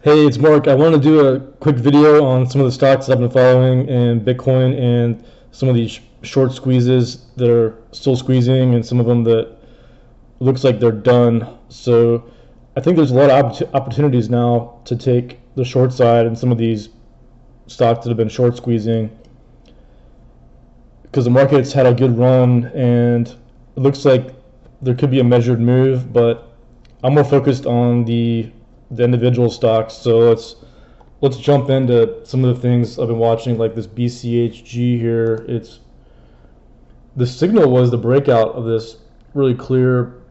Hey, it's Mark. I want to do a quick video on some of the stocks I've been following in Bitcoin and some of these short squeezes that are still squeezing and some of them that looks like they're done. So I think there's a lot of opportunities now to take the short side in some of these stocks that have been short squeezing because the market's had a good run and it looks like there could be a measured move, but I'm more focused on the individual stocks. So let's jump into some of the things I've been watching, like this BCHG here. It's the signal was the breakout of this really clear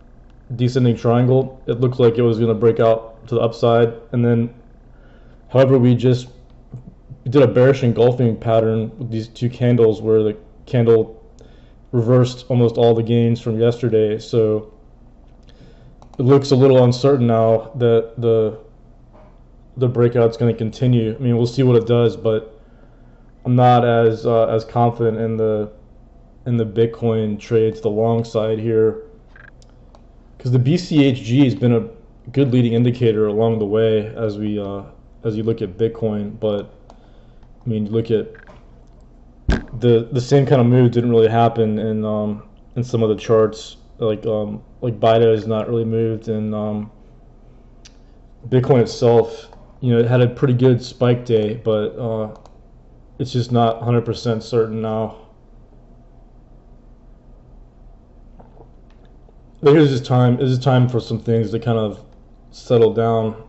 descending triangle. It looked like it was going to break out to the upside, and then however we just did a bearish engulfing pattern with these two candles where the candle reversed almost all the gains from yesterday. So it looks a little uncertain now that the breakout's going to continue. I mean, we'll see what it does, but I'm not as confident in the Bitcoin trades, the long side here, because the BCHG has been a good leading indicator along the way as you look at Bitcoin. But I mean, look at the same kind of move didn't really happen in some of the charts. Like Bida has not really moved, and Bitcoin itself, it had a pretty good spike day, but it's just not 100% certain now. But here's this time. This is time for some things to kind of settle down,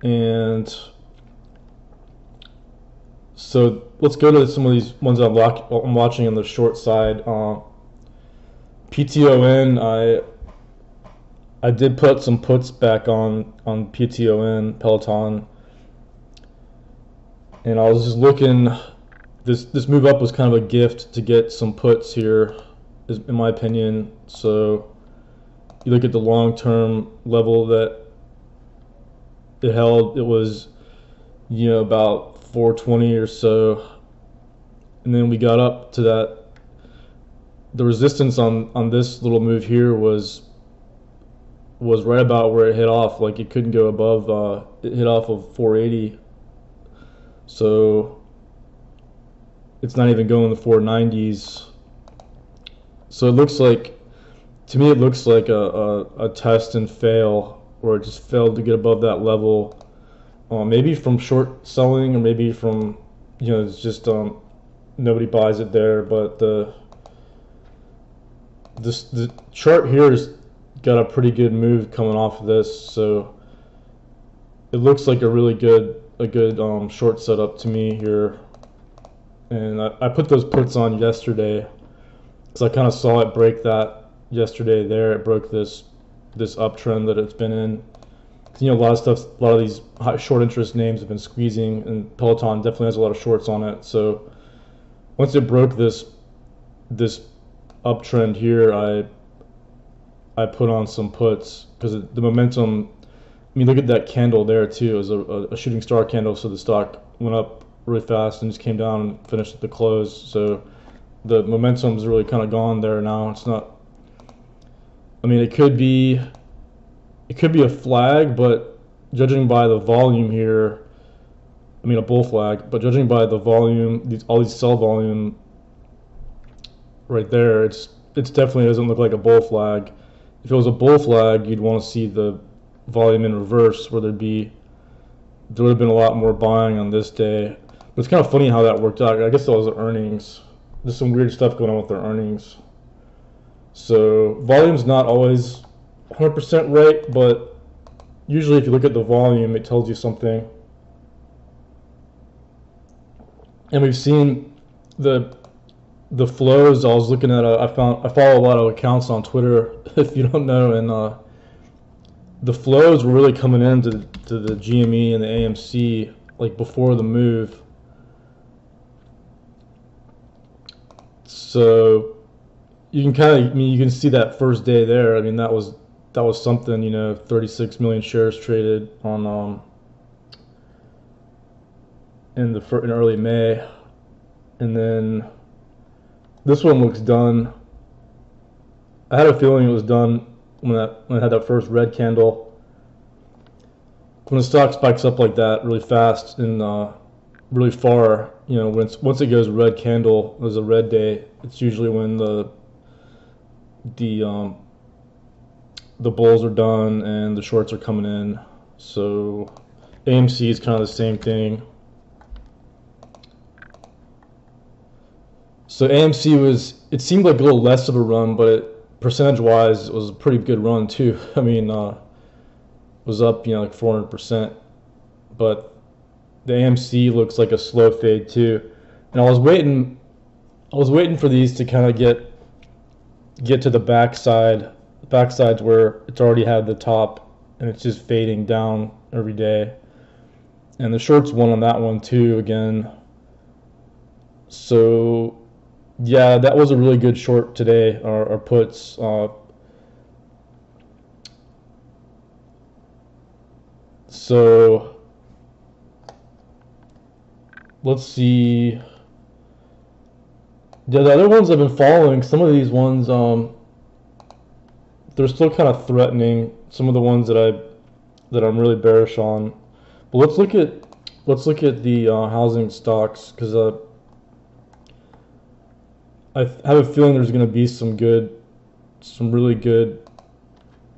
and so let's go to some of these ones I'm watching on the short side. PTON, I did put some puts back on PTON, Peloton, and I was just looking. This move up was kind of a gift to get some puts here, in my opinion. So you look at the long-term level that it held. It was about 420 or so, and then we got up to that. The resistance on this little move here was right about where it hit off. Like, it couldn't go above. It hit off of 480, so it's not even going the 490s. So it looks like, to me, it looks like a test and fail, where it just failed to get above that level. Maybe from short selling, or maybe from it's just nobody buys it there. But the chart here has got a pretty good move coming off of this, so it looks like a really good short setup to me here. And I put those puts on yesterday because I kind of saw it break that yesterday. There, it broke this uptrend that it's been in. A lot of these short interest names have been squeezing, and Peloton definitely has a lot of shorts on it. So once it broke this uptrend here, I put on some puts because the momentum. I mean, look at that candle there too. It was a shooting star candle, so the stock went up really fast and just came down and finished at the close. So the momentum's really kind of gone there now. It's not. I mean, it could be a flag, but judging by the volume here, I mean a bull flag, but judging by the volume, all these sell volume right there, it's definitely doesn't look like a bull flag. If it was a bull flag, you'd want to see the volume in reverse, where there would have been a lot more buying on this day. But it's kind of funny how that worked out. I guess that was the earnings. There's some weird stuff going on with their earnings. So volume's not always 100% right, but usually if you look at the volume, it tells you something. And we've seen the flows. I was looking at. I follow a lot of accounts on Twitter, if you don't know, and the flows were really coming into the GME and the AMC like before the move. So you can you can see that first day there. I mean, that was something. 36 million shares traded on in early May, and then this one looks done. I had a feeling it was done when it had that first red candle. when a stock spikes up like that really fast and really far, you know, once it goes red candle, there's a red day. It's usually when the the bulls are done and the shorts are coming in. So AMC is kind of the same thing. So AMC it seemed like a little less of a run, but percentage-wise, it was a pretty good run too. I mean, was up, you know, like 400%. But the AMC looks like a slow fade too. And I was waiting for these to kind of get to the backside. The backside's where it's already had the top, and it's just fading down every day. And the shorts won on that one too again. So yeah, that was a really good short today, or puts. So let's see. Yeah, the other ones I've been following, some of these ones, they're still kind of threatening. Some of the ones that I'm really bearish on. But let's look at the housing stocks, because I have a feeling there's going to be some really good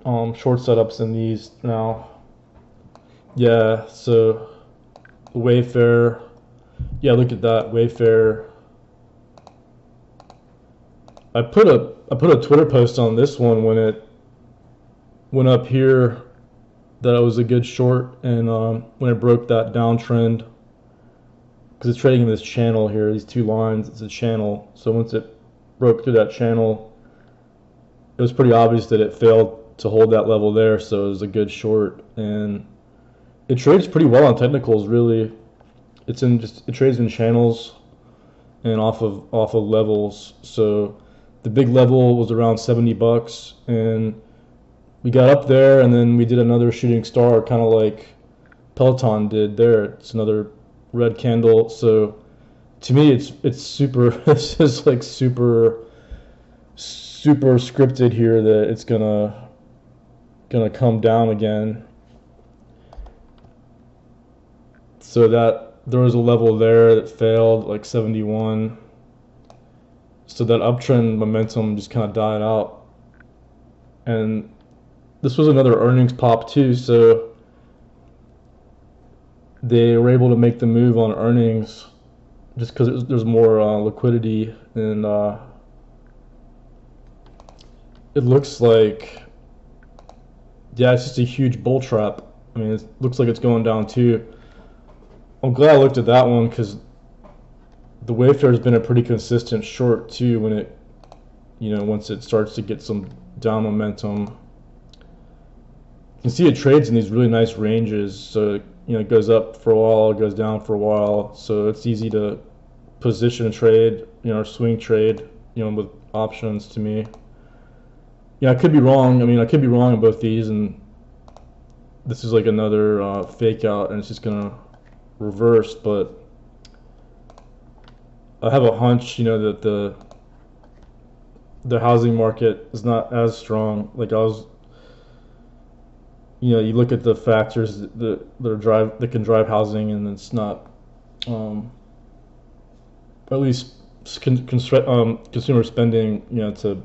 short setups in these now. Yeah, so Wayfair. Yeah, look at that, Wayfair. I put a Twitter post on this one when it went up here that it was a good short, and when it broke that downtrend, because it's trading in this channel here, these two lines, it's a channel. So once it broke through that channel, it was pretty obvious that it failed to hold that level there, so it was a good short. And it trades pretty well on technicals, really. It trades in channels and off of levels. So the big level was around $70, and we got up there, and then we did another shooting star, kind of like Peloton did there. It's another red candle. So to me, it's super. It's just like super scripted here that it's gonna come down again. So that there was a level there that failed, like 71. So that uptrend momentum just kind of died out. And this was another earnings pop too, so they were able to make the move on earnings just because there's more liquidity, and it looks like, yeah, it's just a huge bull trap. I mean, it looks like it's going down too. I'm glad I looked at that one, because the Wayfair has been a pretty consistent short too when it, you know, once it starts to get some down momentum. You can see it trades in these really nice ranges, so you know, it goes up for a while, it goes down for a while, so it's easy to position a trade, you know, or swing trade, you know, with options to me. Yeah, I could be wrong. I mean, I could be wrong on both these, and this is like another fake out, and it's just gonna reverse. But I have a hunch, you know, that the housing market is not as strong. Like you know, you look at the factors that can drive housing, and it's not, at least consumer spending, you know, to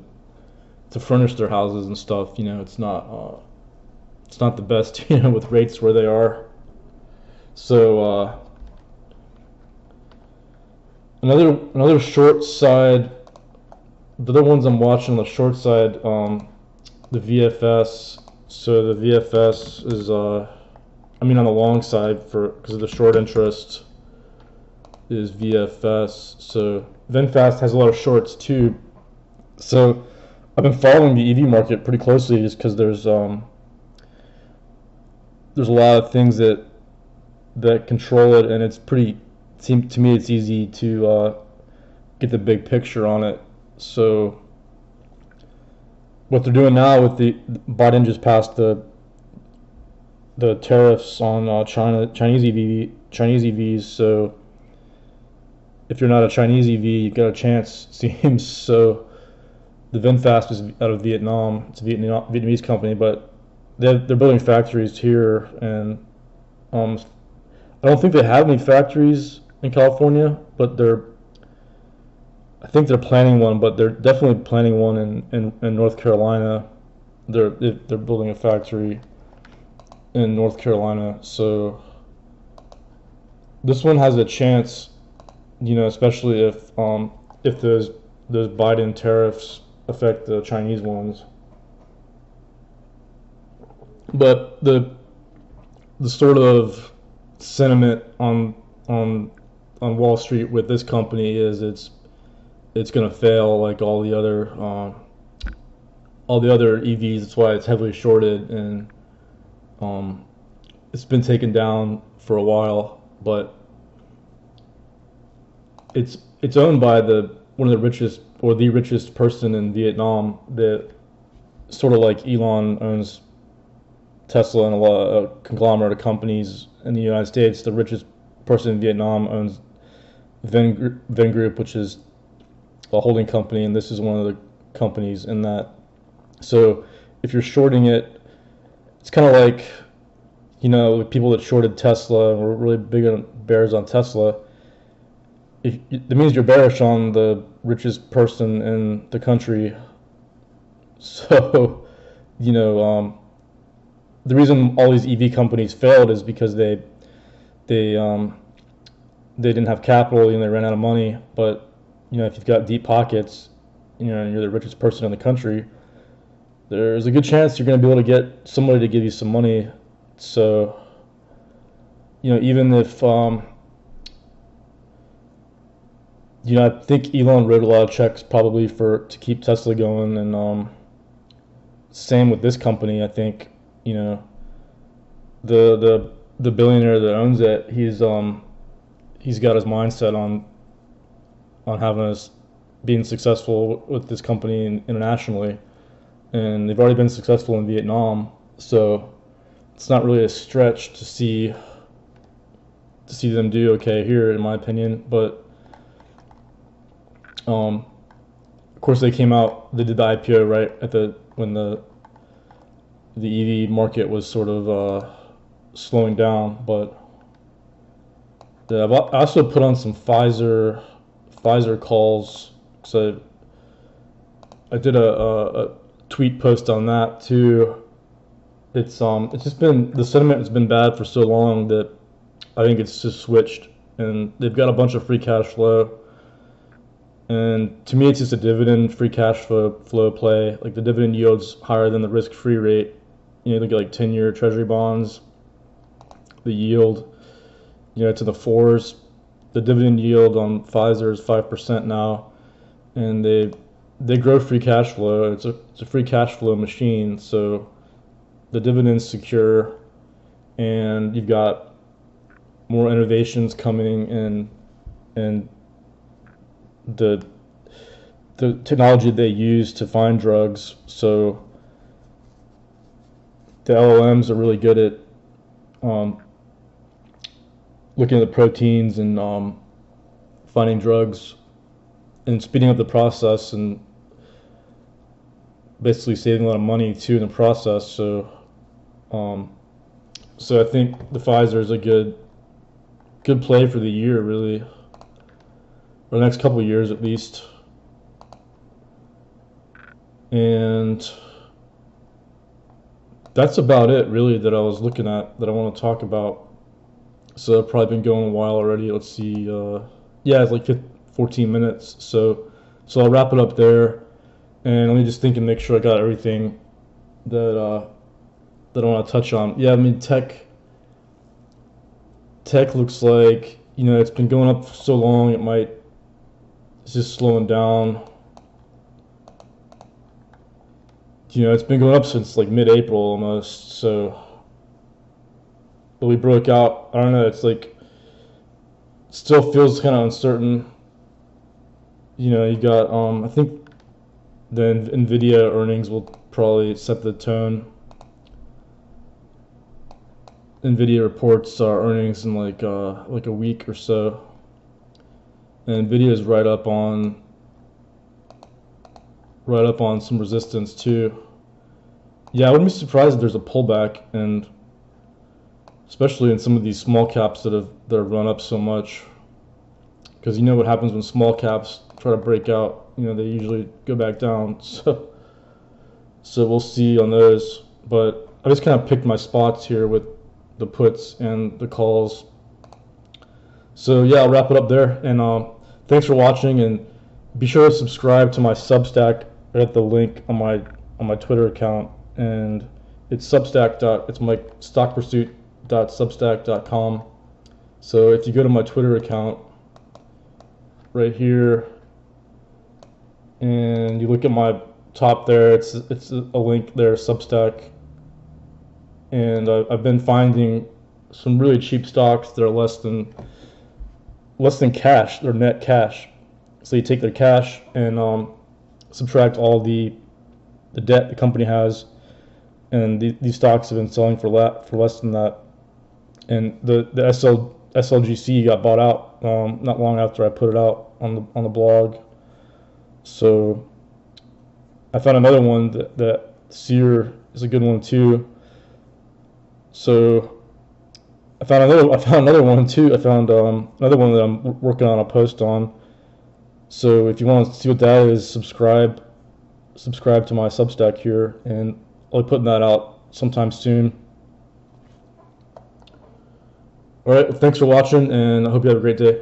furnish their houses and stuff. You know, it's not the best, you know, with rates where they are. So another short side. The other ones I'm watching on the short side, the VFS. So the VFS is, I mean, on the long side, because of the short interest, is VFS. So VinFast has a lot of shorts too. So I've been following the EV market pretty closely, just because there's a lot of things that control it, and it's to me it's easy to get the big picture on it. So what they're doing now with Biden just passed the tariffs on Chinese EVs. So if you're not a Chinese EV, you've got a chance, seems. So the VinFast is out of Vietnam. It's a Vietnamese company, but they're building factories here, and I don't think they have any factories in California, but I think they're planning one, but they're definitely planning one in North Carolina. They're building a factory in North Carolina, so this one has a chance, especially if those Biden tariffs affect the Chinese ones. But the sort of sentiment on Wall Street with this company is it's going to fail like all the other EVs. That's why it's heavily shorted, and um, it's been taken down for a while. But it's owned by the one of the richest or the richest person in Vietnam. That sort of like Elon owns Tesla and a lot of conglomerate of companies in the United States. The richest person in Vietnam owns Vin Group, which is a holding company, and this is one of the companies in that. So if you're shorting it, it's kind of like, people that shorted Tesla were really big on bears on Tesla. That means you're bearish on the richest person in the country. So, the reason all these EV companies failed is because they didn't have capital and they ran out of money. But if you've got deep pockets, and you're the richest person in the country, there's a good chance you're going to be able to get somebody to give you some money. So, even if I think Elon wrote a lot of checks probably to keep Tesla going, and same with this company. I think the billionaire that owns it, he's got his mindset on having us being successful with this company internationally, and they've already been successful in Vietnam, so it's not really a stretch to see them do okay here, in my opinion. But of course they did the IPO right at when the EV market was sort of slowing down. But I also put on some Pfizer calls, so I did a tweet post on that too. It's just been, the sentiment has been bad for so long that I think it's just switched, and they've got a bunch of free cash flow. And to me, it's just a dividend free cash flow play. Like, the dividend yield's higher than the risk-free rate. Look at like 10-year Treasury bonds. The yield, it's in the fours. The dividend yield on Pfizer is 5% now, and they grow free cash flow. It's a free cash flow machine. So the dividend's secure, and you've got more innovations coming, and the technology they use to find drugs. So the LLMs are really good at looking at the proteins and finding drugs and speeding up the process, and basically saving a lot of money too in the process. So I think the Pfizer is a good play for the year, really, or the next couple of years at least. And that's about it, really, that I was looking at that I want to talk about. So I've probably been going a while already. Let's see. Yeah, it's like 14 minutes. So I'll wrap it up there, and let me just think and make sure I got everything that I want to touch on. Yeah, I mean, tech looks like, it's been going up for so long, it's just slowing down. It's been going up since like mid-April almost. So, but we broke out. I don't know. It's like, still feels kind of uncertain. You got I think the Nvidia earnings will probably set the tone. Nvidia reports earnings in like a week or so, and Nvidia is right up on some resistance too. Yeah, I wouldn't be surprised if there's a pullback, and especially in some of these small caps that have run up so much. Because you know what happens when small caps try to break out, you know, they usually go back down. So we'll see on those. But I just kind of picked my spots here with the puts and the calls. So yeah, I'll wrap it up there. And thanks for watching, and be sure to subscribe to my Substack right at the link on my Twitter account. And it's Substack. It's my stockpursuit.substack.com. So if you go to my Twitter account right here and you look at my top there, it's a link there, Substack. And I've been finding some really cheap stocks that are less than cash. They're net cash. So you take their cash and subtract all the debt the company has, and these stocks have been selling for less than that. And the SLGC got bought out not long after I put it out on the blog. So I found another one that Sear is a good one too. So I found another one too. I found another one that I'm working on a post on. So if you want to see what that is, subscribe to my Substack here, and I'll be putting that out sometime soon. All right, well, thanks for watching, and I hope you have a great day.